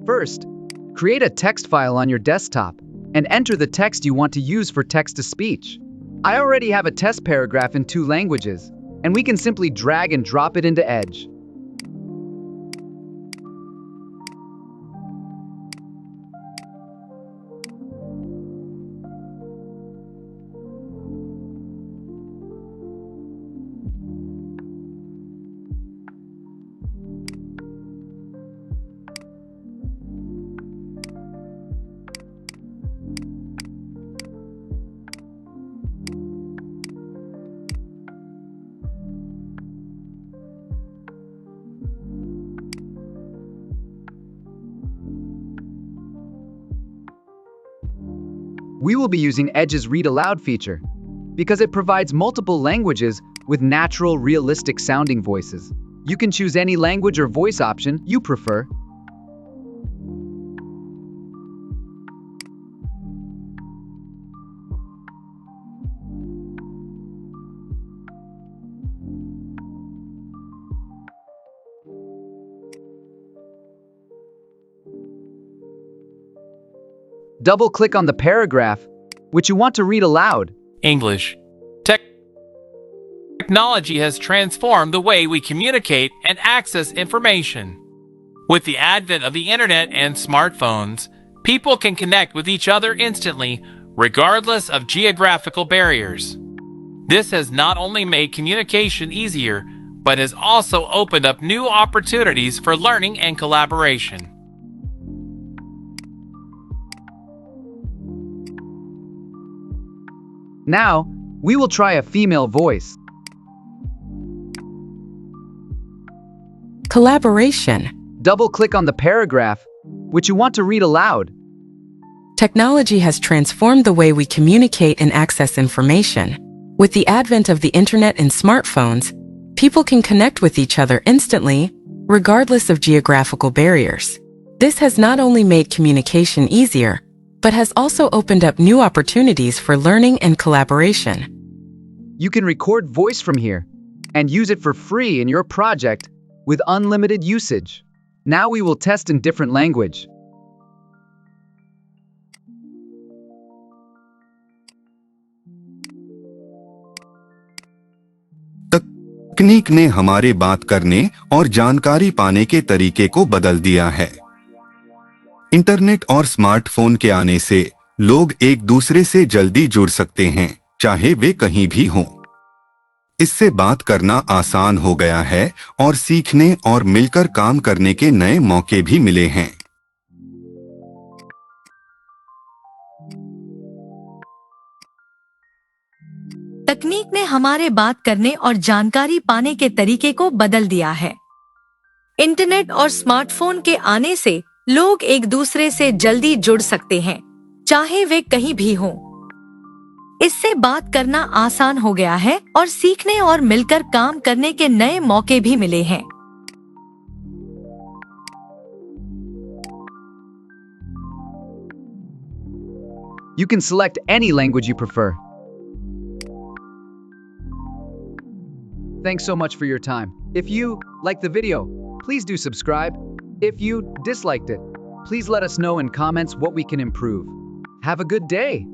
First, create a text file on your desktop and enter the text you want to use for text-to-speech. I already have a test paragraph in 2 languages, and we can simply drag and drop it into Edge. We will be using Edge's Read Aloud feature because it provides multiple languages with natural, realistic sounding voices. You can choose any language or voice option you prefer. Double-click on the paragraph which you want to read aloud. English. Technology has transformed the way we communicate and access information. With the advent of the internet and smartphones, people can connect with each other instantly, regardless of geographical barriers. This has not only made communication easier, but has also opened up new opportunities for learning and collaboration. Now, we will try a female voice. Collaboration. Double-click on the paragraph which you want to read aloud. Technology has transformed the way we communicate and access information. With the advent of the internet and smartphones, people can connect with each other instantly, regardless of geographical barriers. This has not only made communication easier, but has also opened up new opportunities for learning and collaboration. You can record voice from here and use it for free in your project with unlimited usage. Now we will test in different language. तकनीक ने हमारे बात करने और जानकारी पाने के तरीके को बदल दिया है। इंटरनेट और स्मार्टफोन के आने से लोग एक दूसरे से जल्दी जुड़ सकते हैं, चाहे वे कहीं भी हों। इससे बात करना आसान हो गया है और सीखने और मिलकर काम करने के नए मौके भी मिले हैं। तकनीक ने हमारे बात करने और जानकारी पाने के तरीके को बदल दिया है। इंटरनेट और स्मार्टफोन के आने से लोग एक दूसरे से जल्दी जुड़ सकते हैं, चाहे वे कहीं भी हों। इससे बात करना आसान हो गया है और सीखने और मिलकर काम करने के नए मौके भी मिले हैं। You can select any language you prefer. Thanks so much for your time. If you liked the video, please do subscribe. If you disliked it, please let us know in comments what we can improve. Have a good day.